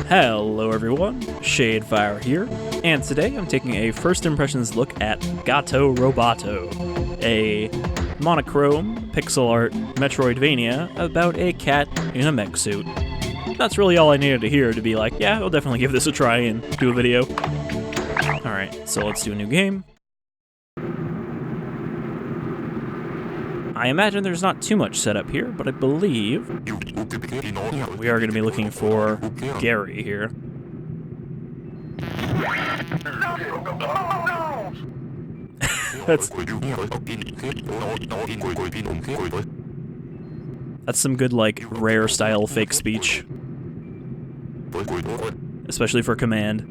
Hello everyone, Shadefire here, and today I'm taking a first impressions look at Gato Roboto, a monochrome pixel art Metroidvania about a cat in a mech suit. That's really all I needed to hear to be like, yeah, I'll definitely give this a try and do a video. Alright, so let's do a new game. I imagine there's not too much setup here, but I believe we are going to be looking for Gary here. That's some good, like, rare style fake speech. Especially for command.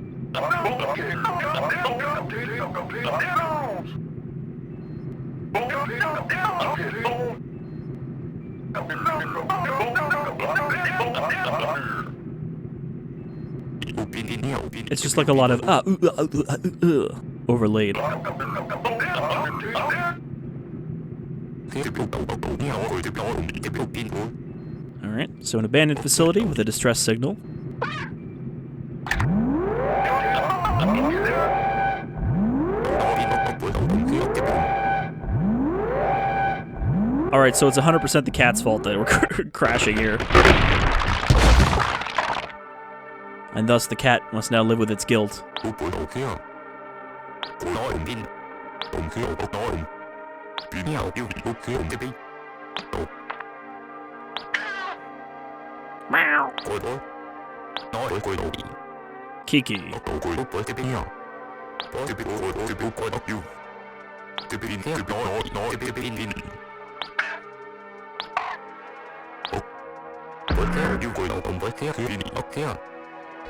It's just like a lot of overlaid. Alright, so an abandoned facility with a distress signal. Alright, so it's 100% the cat's fault that we're crashing here. And thus the cat must now live with its guilt. Meow. Kiki.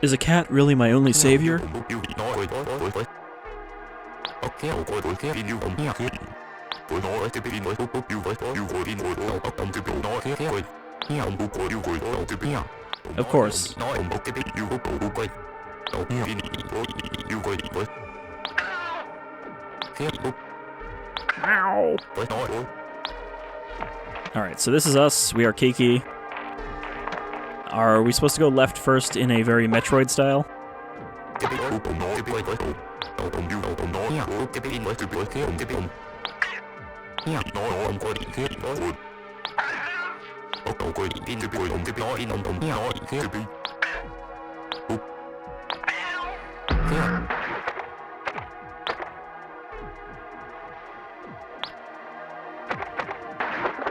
Is a cat really my only savior? Of course. Alright, so this is us. We are Kiki. Are we supposed to go left first in a very Metroid style?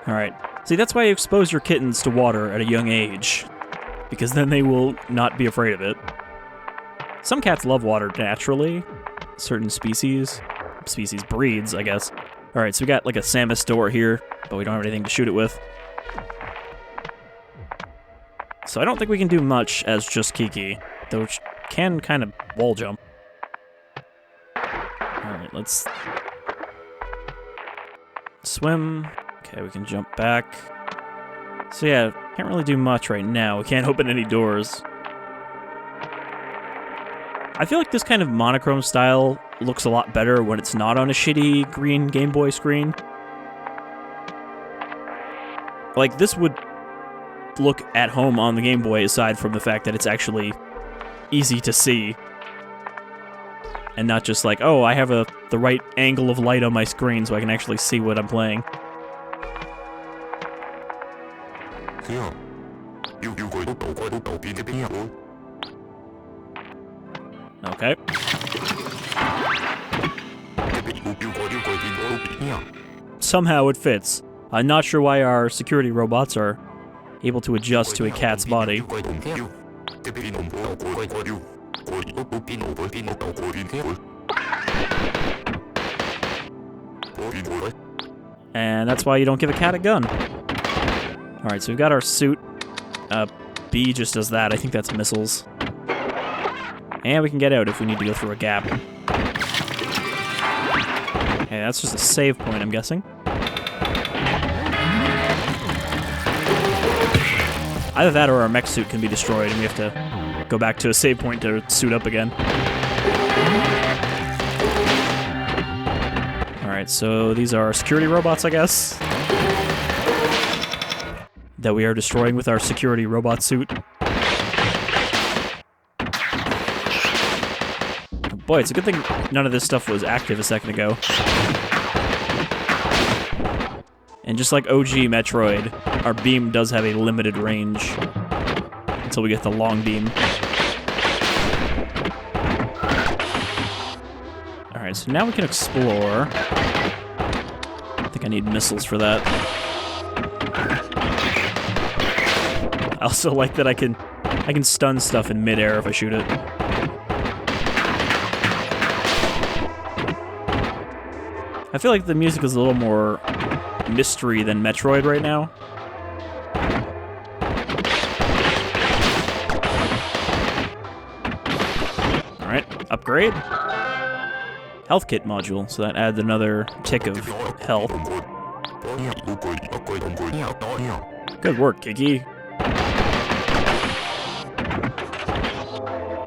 Alright. See, that's why you expose your kittens to water at a young age. Because then they will not be afraid of it. Some cats love water naturally. Certain breeds, I guess. Alright, so we got like a Samus door here, but we don't have anything to shoot it with. So I don't think we can do much as just Kiki, though she can kind of wall jump. Alright, let's swim. Okay, we can jump back. So yeah, can't really do much right now. We can't open any doors. I feel like this kind of monochrome style looks a lot better when it's not on a shitty green Game Boy screen. Like, this would look at home on the Game Boy aside from the fact that it's actually easy to see. And not just like, oh, I have the right angle of light on my screen so I can actually see what I'm playing. Okay. Somehow it fits. I'm not sure why our security robots are able to adjust to a cat's body. And that's why you don't give a cat a gun. Alright, so we've got our suit. B just does that. I think that's missiles. And we can get out if we need to go through a gap. Okay, that's just a save point, I'm guessing. Either that or our mech suit can be destroyed and we have to go back to a save point to suit up again. Alright, so these are security robots, I guess. That we are destroying with our security robot suit. Boy, it's a good thing none of this stuff was active a second ago. And just like OG Metroid, our beam does have a limited range until we get the long beam. Alright, so now we can explore. I think I need missiles for that. I also like that I can stun stuff in midair if I shoot it. I feel like the music is a little more mystery than Metroid right now. Alright, upgrade. Health kit module, so that adds another tick of health. Good work, Kiki.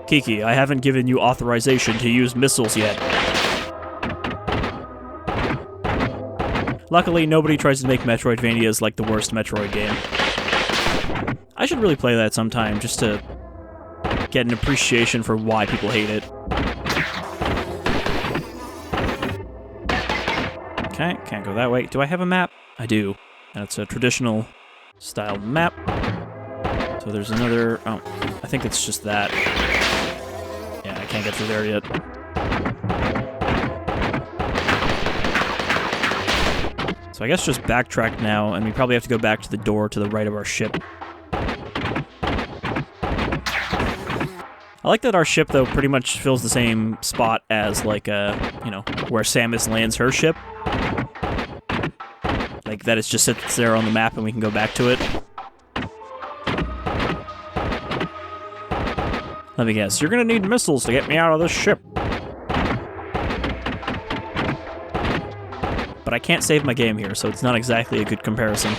Kiki, I haven't given you authorization to use missiles yet. Luckily, nobody tries to make Metroidvanias like the worst Metroid game. I should really play that sometime, just to get an appreciation for why people hate it. Okay, can't go that way. Do I have a map? I do. And it's a traditional style map. So there's another... Oh, I think it's just that. Yeah, I can't get through there yet. So I guess just backtrack now, and we probably have to go back to the door to the right of our ship. I like that our ship, though, pretty much fills the same spot as, like, you know, where Samus lands her ship. Like, that it just sits there on the map and we can go back to it. Let me guess, you're gonna need missiles to get me out of this ship. But I can't save my game here, so it's not exactly a good comparison.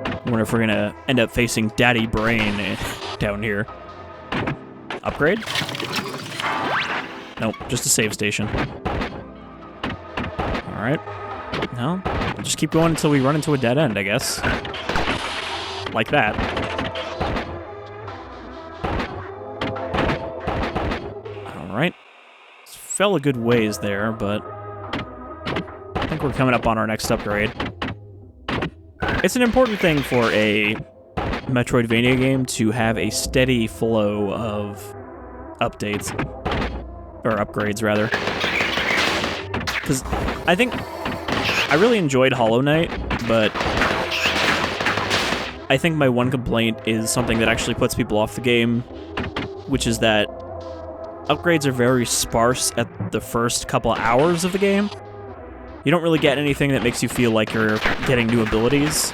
I wonder if we're gonna end up facing Daddy Brain down here. Upgrade? Nope, just a save station. Alright. No, we'll just keep going until we run into a dead end, I guess. Like that. Alright. Fell a good ways there, but I think we're coming up on our next upgrade. It's an important thing for a Metroidvania game to have a steady flow of updates. Or upgrades, rather. Because I think I really enjoyed Hollow Knight, but I think my one complaint is something that actually puts people off the game, which is that upgrades are very sparse at the first couple hours of the game. You don't really get anything that makes you feel like you're getting new abilities,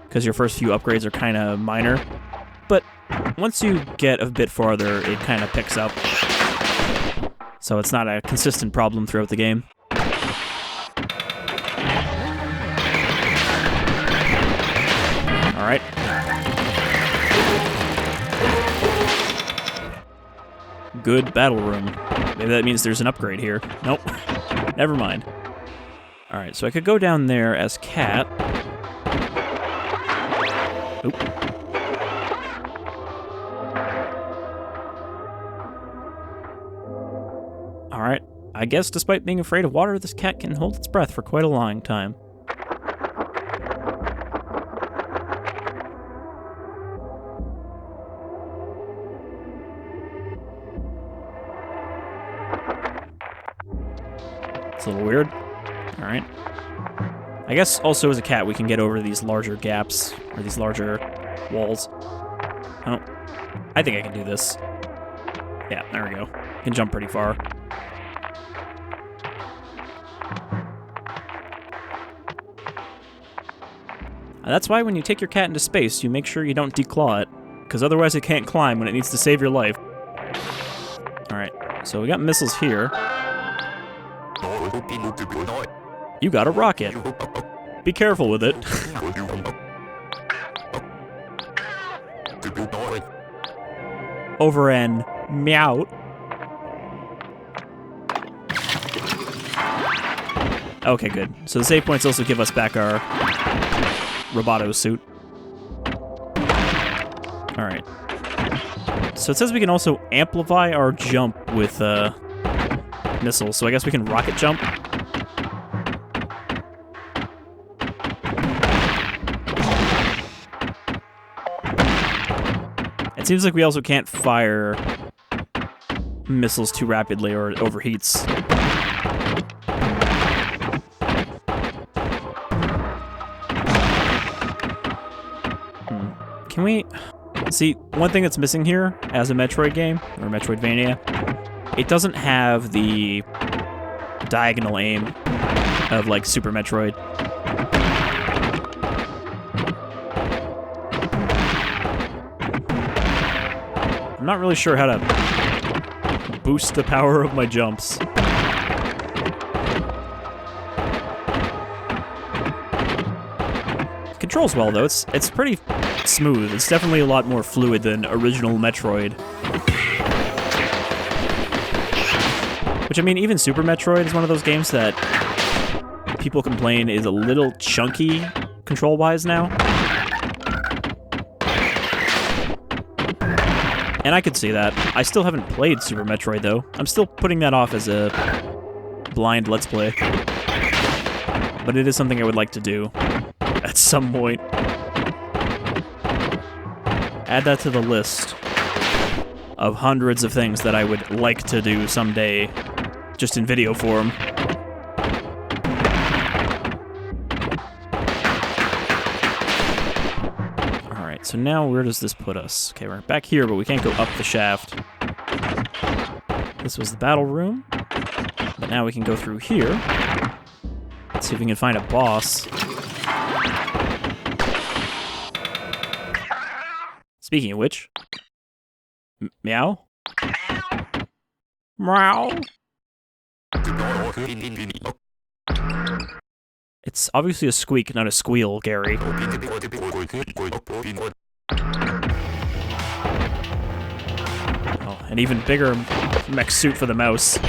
because your first few upgrades are kind of minor. But once you get a bit farther, it kind of picks up. So it's not a consistent problem throughout the game. Alright. Good battle room. Maybe that means there's an upgrade here. Nope. Never mind. Alright, so I could go down there as Cat. Oop. Alright. I guess despite being afraid of water, this cat can hold its breath for quite a long time. It's a little weird. Alright. I guess also as a cat we can get over these larger gaps, or these larger walls. Oh. I think I can do this. Yeah, there we go. I can jump pretty far. That's why when you take your cat into space, you make sure you don't declaw it, because otherwise it can't climb when it needs to save your life. Alright, so we got missiles here. You got a rocket. Be careful with it. Over and meow. Okay, good. So the save points also give us back our Roboto suit. Alright. So it says we can also amplify our jump with missiles, so I guess we can rocket jump. It seems like we also can't fire missiles too rapidly or it overheats. Can we... See, one thing that's missing here as a Metroid game, or Metroidvania, it doesn't have the diagonal aim of, like, Super Metroid. I'm not really sure how to boost the power of my jumps. It controls well, though. It's pretty smooth. It's definitely a lot more fluid than original Metroid. Which, I mean, even Super Metroid is one of those games that people complain is a little chunky control-wise now. And I could see that. I still haven't played Super Metroid, though. I'm still putting that off as a blind Let's Play. But it is something I would like to do at some point. Add that to the list of hundreds of things that I would like to do someday, just in video form. Alright, so now where does this put us? Okay, we're back here, but we can't go up the shaft. This was the battle room, but now we can go through here. Let's see if we can find a boss. Speaking of which, meow? Meow? It's obviously a squeak, not a squeal, Gary. Oh, an even bigger mech suit for the mouse.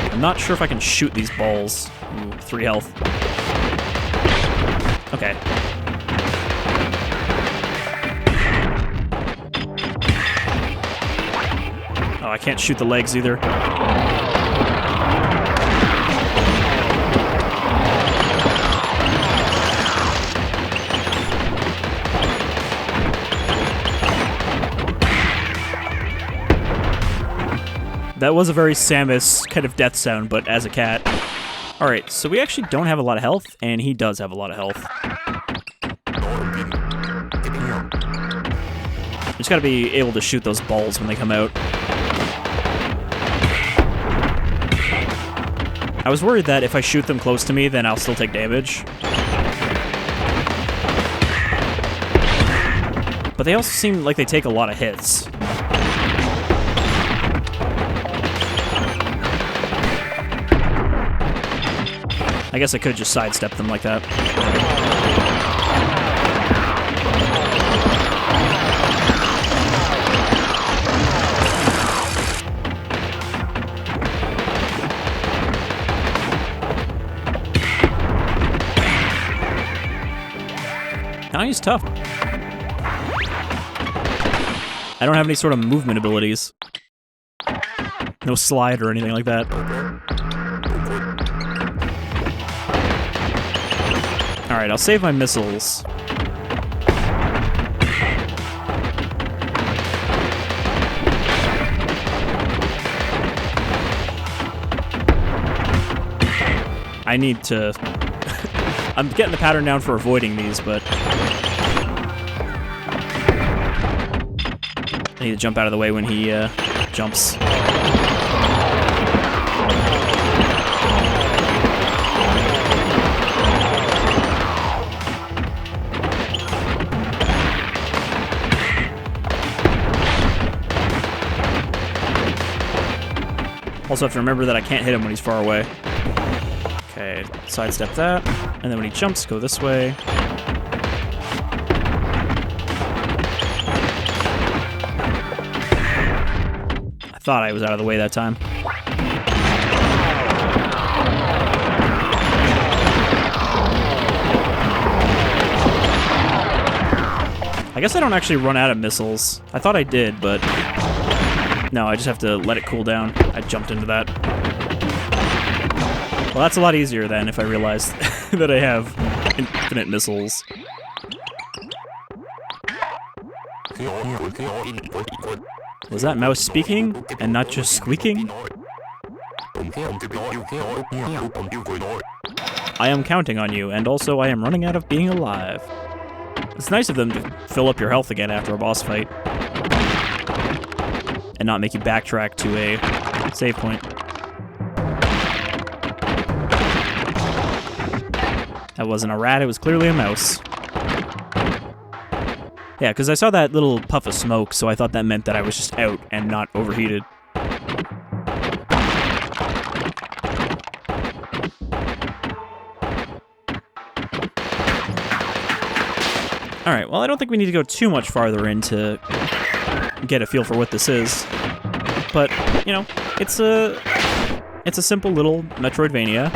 I'm not sure if I can shoot these balls. Ooh, 3 health. Okay. Oh, I can't shoot the legs either. That was a very Samus kind of death sound, but as a cat. Alright, so we actually don't have a lot of health, and he does have a lot of health. Just gotta be able to shoot those balls when they come out. I was worried that if I shoot them close to me, then I'll still take damage. But they also seem like they take a lot of hits. I guess I could just sidestep them like that. Now he's tough. I don't have any sort of movement abilities. No slide or anything like that. Alright, I'll save my missiles. I need to... I'm getting the pattern down for avoiding these, but... I need to jump out of the way when he jumps. Also have to remember that I can't hit him when he's far away. Okay, sidestep that. And then when he jumps, go this way. thought I was out of the way that time. I guess I don't actually run out of missiles. I thought I did, but no, I just have to let it cool down. I jumped into that. Well, that's a lot easier then if I realized that I have infinite missiles. Was that mouse speaking and not just squeaking? I am counting on you, and also I am running out of being alive. It's nice of them to fill up your health again after a boss fight. And not make you backtrack to a save point. That wasn't a rat, it was clearly a mouse. Yeah, because I saw that little puff of smoke, so I thought that meant that I was just out and not overheated. Alright, well I don't think we need to go too much farther in to get a feel for what this is. But, you know, it's a simple little Metroidvania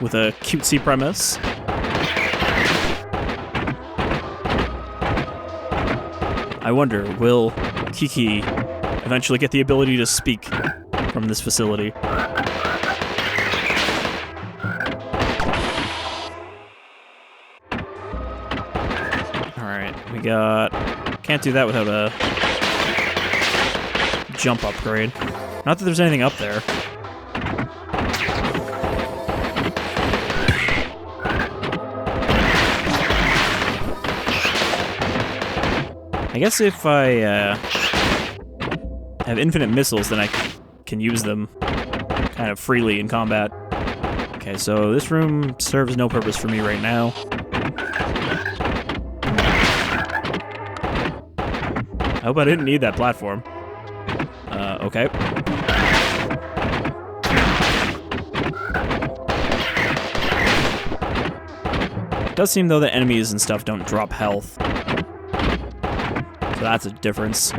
with a cutesy premise. I wonder, will Kiki eventually get the ability to speak from this facility? Alright, we got... Can't do that without a jump upgrade. Not that there's anything up there. I guess if I have infinite missiles, then I can use them kind of freely in combat. Okay, so this room serves no purpose for me right now. I hope I didn't need that platform. Okay. It does seem, though, that enemies and stuff don't drop health. So that's a difference.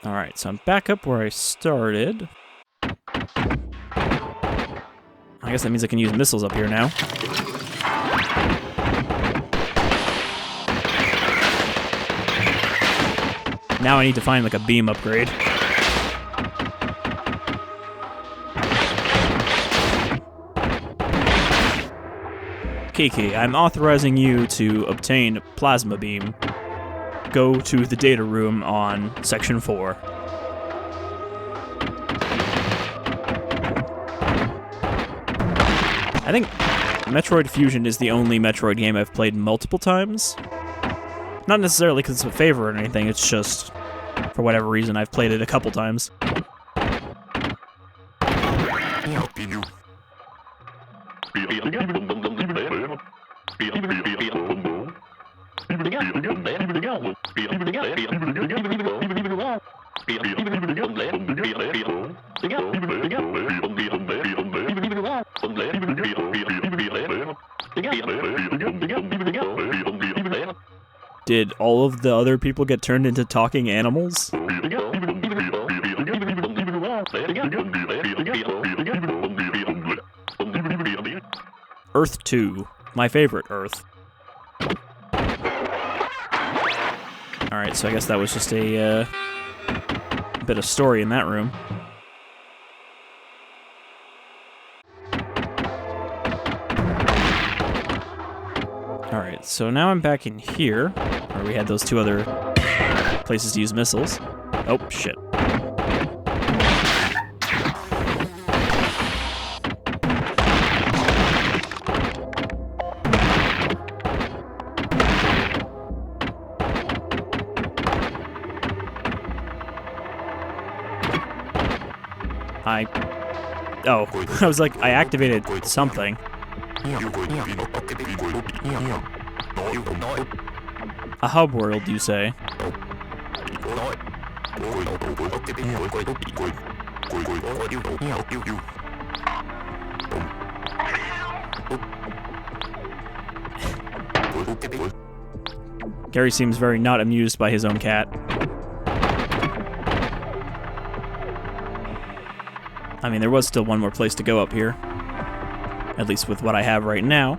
Alright, so I'm back up where I started. I guess that means I can use missiles up here now. Now I need to find like a beam upgrade. Kiki, I'm authorizing you to obtain plasma beam. Go to the data room on section 4. I think Metroid Fusion is the only Metroid game I've played multiple times. Not necessarily because it's a favorite or anything, it's just, for whatever reason, I've played it a couple times. Did all of the other people get turned into talking animals? Earth 2. My favorite Earth. Alright, so I guess that was just a bit of story in that room. Alright, so now I'm back in here, where we had those two other places to use missiles. Oh, shit. Oh, I was like, I activated something. A hub world, you say? Gary seems very not amused by his own cat. I mean, there was still one more place to go up here. At least with what I have right now.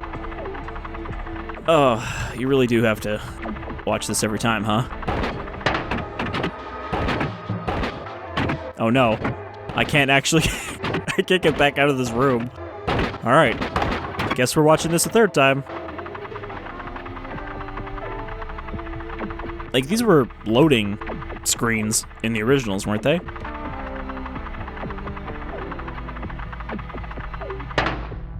Oh, you really do have to watch this every time, huh? Oh no. I can't actually... I can't get back out of this room. Alright. Guess we're watching this a third time. Like, these were loading screens in the originals, weren't they?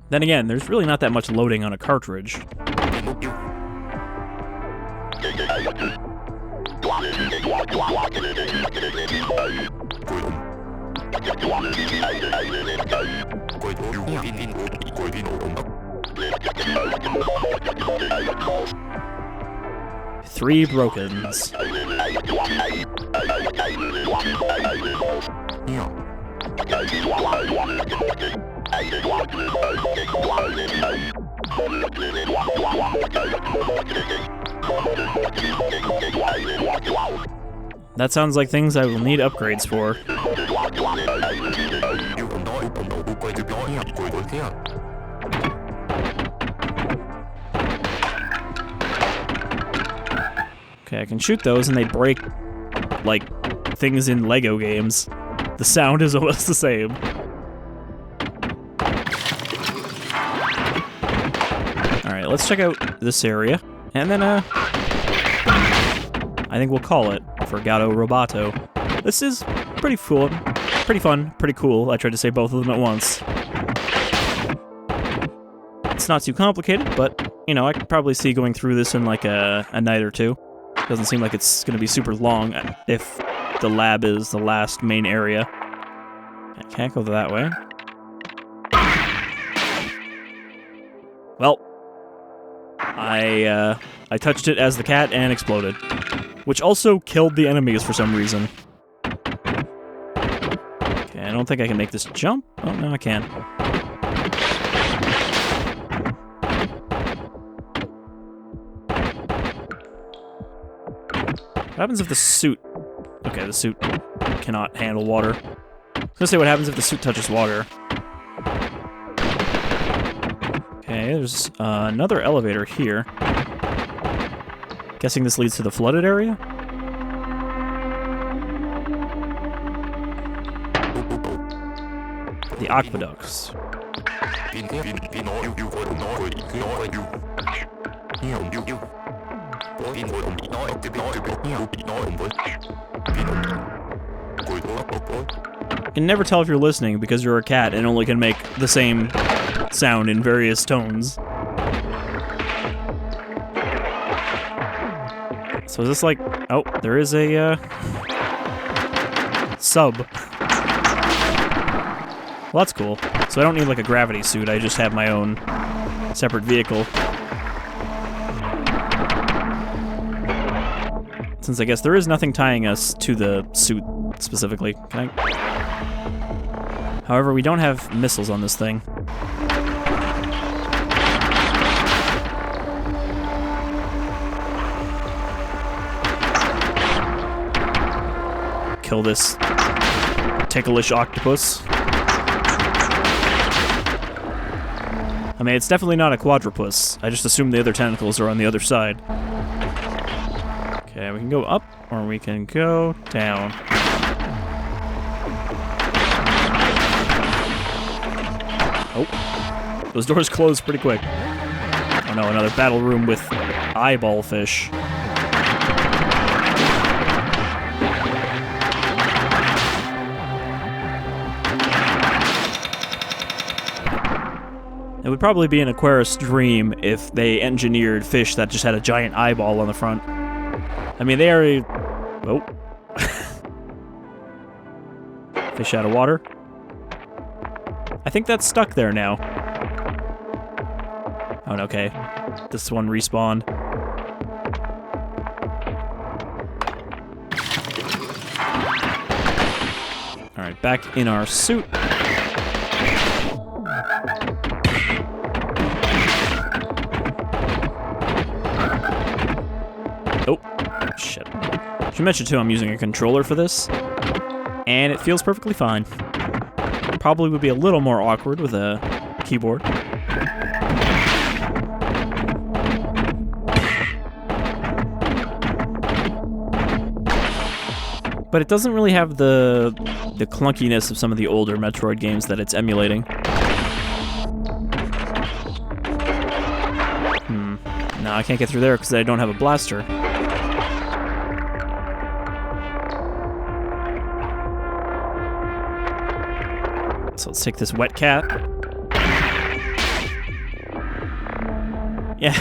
Then again, there's really not that much loading on a cartridge. Three brokens. That sounds like things I will need upgrades for. Okay, I can shoot those and they break like things in Lego games. The sound is almost the same. Alright, let's check out this area. And then, I think we'll call it for Gato Roboto. This is pretty cool, pretty fun, pretty cool. I tried to say both of them at once. It's not too complicated, but, you know, I could probably see going through this in like a night or two. Doesn't seem like it's going to be super long if the lab is the last main area. I can't go that way. Well, I touched it as the cat and exploded. Which also killed the enemies for some reason. Okay, I don't think I can make this jump. Oh, no, I can. What happens if the suit... Okay, the suit cannot handle water. I was gonna say, what happens if the suit touches water? Okay, there's another elevator here. Guessing this leads to the flooded area? The aqueducts. You can never tell if you're listening because you're a cat and only can make the same sound in various tones. So is this like... Oh, there is a, sub. Well, that's cool. So I don't need, like, a gravity suit. I just have my own separate vehicle. Since I guess there is nothing tying us to the suit specifically. Can I... However, we don't have missiles on this thing. Kill this ticklish octopus. I mean, it's definitely not a quadrupus. I just assume the other tentacles are on the other side. Okay, we can go up, or we can go down. Oh. Those doors close pretty quick. Oh no, another battle room with eyeball fish. It would probably be an Aquarius dream if they engineered fish that just had a giant eyeball on the front. I mean, they already... Oh. Fish out of water. I think that's stuck there now. Oh, okay. This one respawned. Alright, back in our suit. Should mention too, I'm using a controller for this, and it feels perfectly fine. Probably would be a little more awkward with a keyboard. But it doesn't really have the clunkiness of some of the older Metroid games that it's emulating. No, I can't get through there because I don't have a blaster. So let's take this wet cat. Yeah,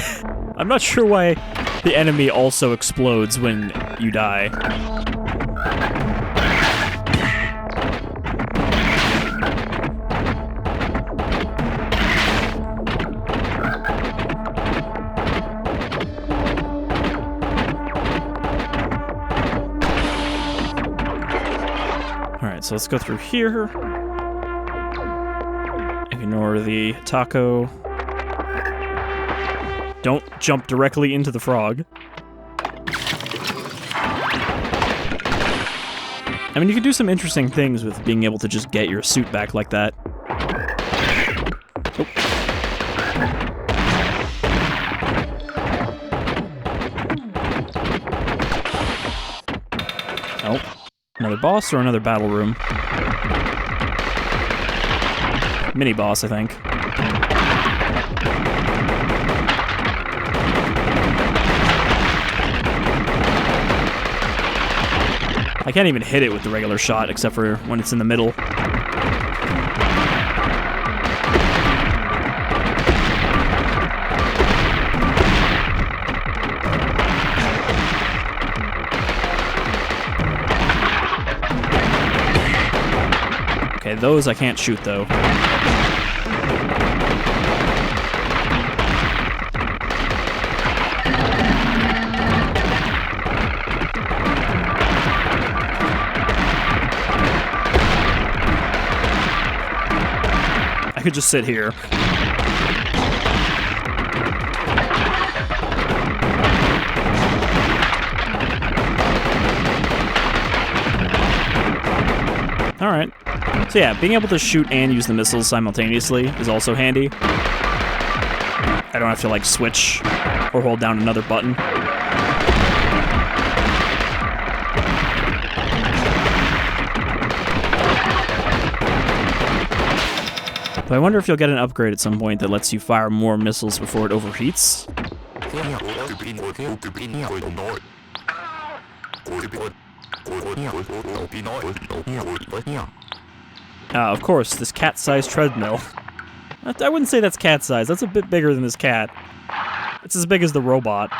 I'm not sure why the enemy also explodes when you die. Alright, so let's go through here. Ignore the taco. Don't jump directly into the frog. I mean, you can do some interesting things with being able to just get your suit back like that. Oh. Another boss or another battle room? Mini boss, I think. I can't even hit it with the regular shot, except for when it's in the middle. Okay, those I can't shoot, though. I could just sit here. Alright. So yeah, being able to shoot and use the missiles simultaneously is also handy. I don't have to, like, switch or hold down another button. But I wonder if you'll get an upgrade at some point that lets you fire more missiles before it overheats. Of course, this cat-sized treadmill. I wouldn't say that's cat-sized. That's a bit bigger than this cat. It's as big as the robot.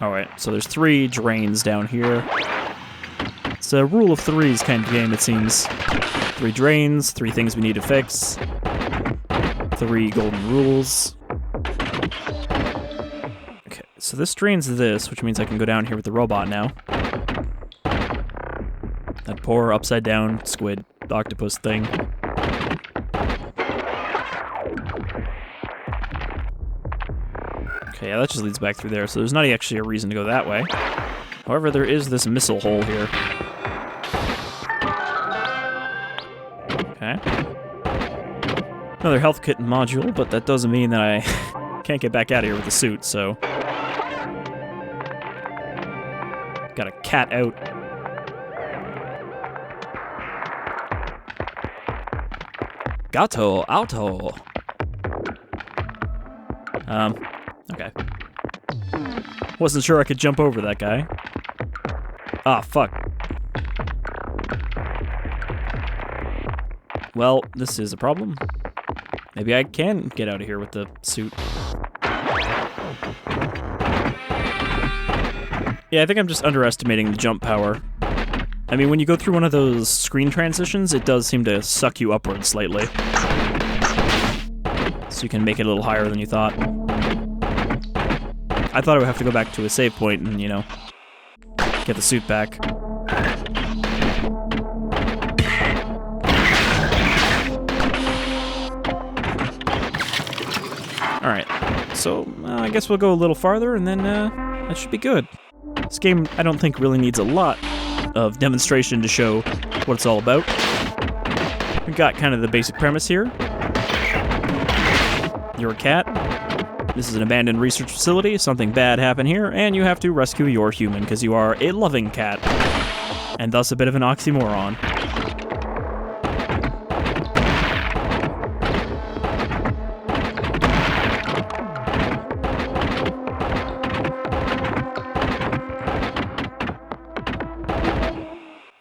Alright, so there's 3 drains down here. It's a rule of threes kind of game, it seems. 3 drains, 3 things we need to fix. 3 golden rules. Okay, so this drains this, which means I can go down here with the robot now. That poor upside-down squid octopus thing. Okay, yeah, that just leads back through there, so there's not actually a reason to go that way. However, there is this missile hole here. Okay. Another health kit module, but that doesn't mean that I can't get back out of here with the suit, so... Got a cat out. Gato Roboto. Okay. Wasn't sure I could jump over that guy. Ah, fuck. Well, this is a problem. Maybe I can get out of here with the suit. Yeah, I think I'm just underestimating the jump power. I mean, when you go through one of those screen transitions, it does seem to suck you upwards slightly. So you can make it a little higher than you thought. I thought I would have to go back to a save point and, you know, get the suit back. Alright, so I guess we'll go a little farther and then that should be good. This game, I don't think, really needs a lot of demonstration to show what it's all about. We've got kind of the basic premise here. You're a cat. This is an abandoned research facility. Something bad happened here, and you have to rescue your human because you are a loving cat. And thus a bit of an oxymoron.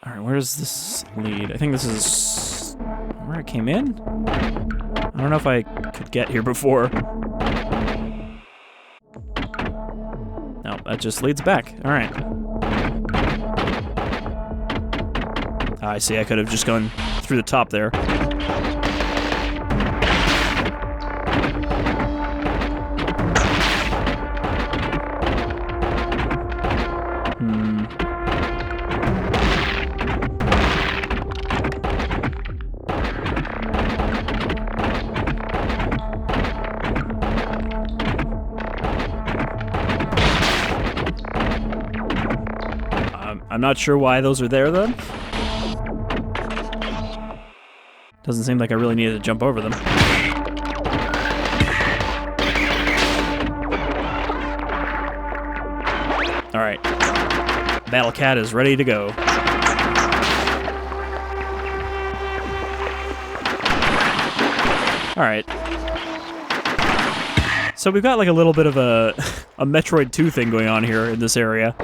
Alright, where does this lead? I think this is where I came in? I don't know if I could get here before. No, that just leads back. Alright. I see, I could have just gone through the top there. I'm not sure why those are there, then. Doesn't seem like I really needed to jump over them. Alright. Battle Cat is ready to go. Alright. So we've got like a little bit of a Metroid 2 thing going on here in this area.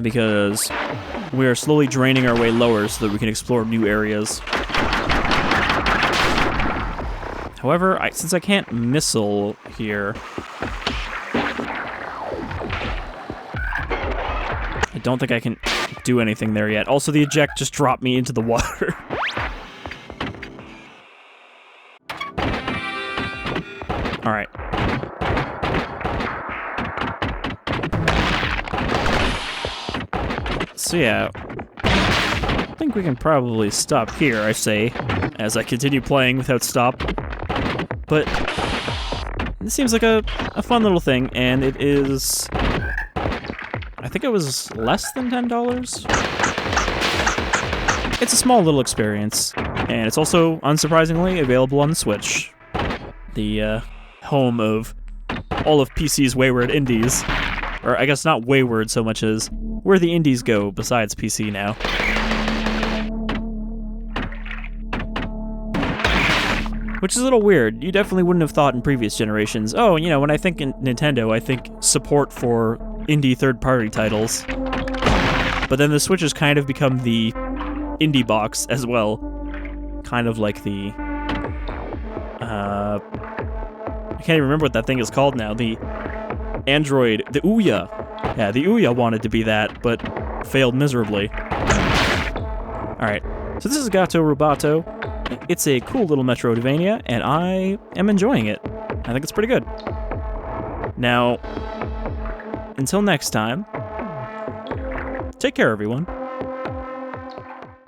Because we are slowly draining our way lower so that we can explore new areas. However, since I can't missile here, I don't think I can do anything there yet. Also, the eject just dropped me into the water. Alright. So yeah, I think we can probably stop here, I say, as I continue playing without stop. But this seems like a fun little thing, and it is... I think it was less than $10? It's a small little experience, and it's also, unsurprisingly, available on the Switch. The home of all of PC's wayward indies. Or I guess not wayward so much as where the indies go besides PC now. Which is a little weird. You definitely wouldn't have thought in previous generations, oh, you know, when I think in Nintendo, I think support for indie third-party titles. But then the Switch has kind of become the indie box as well. Kind of like the... I can't even remember what that thing is called now. The Android, the Ouya. Yeah, the Ouya wanted to be that, but failed miserably. Alright, so this is Gato Roboto. It's a cool little Metroidvania, and I am enjoying it. I think it's pretty good. Now, until next time, take care, everyone.